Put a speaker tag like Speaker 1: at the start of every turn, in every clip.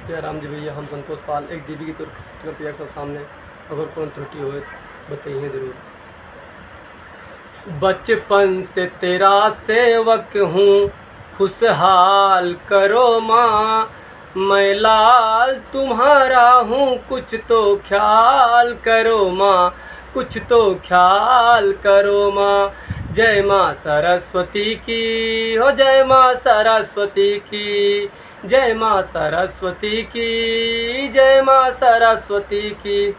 Speaker 1: जय राम जी भैया। हम संतोष पाल एक देवी की तौर प्रस्तुत करते हैं सब सामने। अगर कोई त्रुटि हो बताइए ज़रूर। बचपन से तेरा सेवक हूँ, खुशहाल करो माँ। मैं लाल तुम्हारा हूँ, कुछ तो ख्याल करो माँ, कुछ तो ख्याल करो माँ। जय माँ सरस्वती की हो, जय माँ सरस्वती की, जय माँ सरस्वती की, जय माँ सरस्वती की।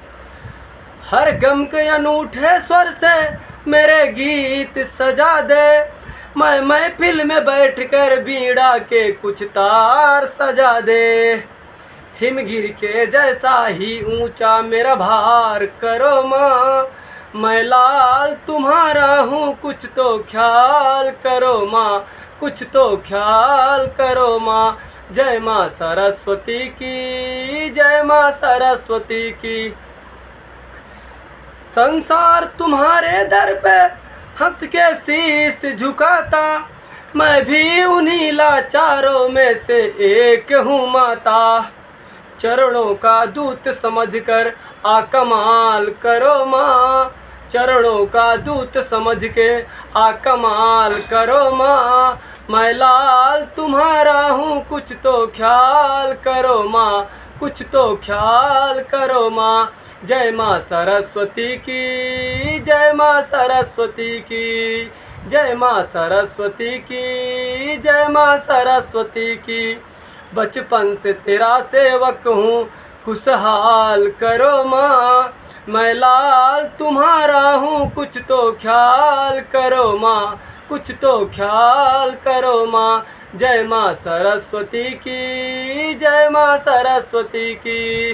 Speaker 1: हर गम के अनूठे स्वर से मेरे गीत सजा दे। मैं महफिल में बैठकर बीड़ा के कुछ तार सजा दे। हिमगिर के जैसा ही ऊंचा मेरा भार करो माँ। मैं लाल तुम्हारा हूँ, कुछ तो ख्याल करो माँ, कुछ तो ख्याल करो माँ। जय माँ सरस्वती की, जय माँ सरस्वती की। संसार तुम्हारे दर पे हंस के शीश झुकाता, मैं भी उन्हीं लाचारों में से एक हूँ माता। चरणों का दूत समझकर आ कमाल करो माँ, चरणों का दूत समझ के आ कमाल करो माँ। मैं लाल तुम्हारा हूँ, कुछ तो ख्याल करो माँ, कुछ तो ख्याल करो माँ। जय माँ सरस्वती की, जय माँ सरस्वती की, जय माँ सरस्वती की, जय माँ सरस्वती की। बचपन से तेरा सेवक हूँ, खुशहाल करो माँ। मैं लाल तुम्हारा हूँ, कुछ तो ख्याल करो माँ, कुछ तो ख्याल करो माँ। जय माँ सरस्वती की, जय माँ सरस्वती की।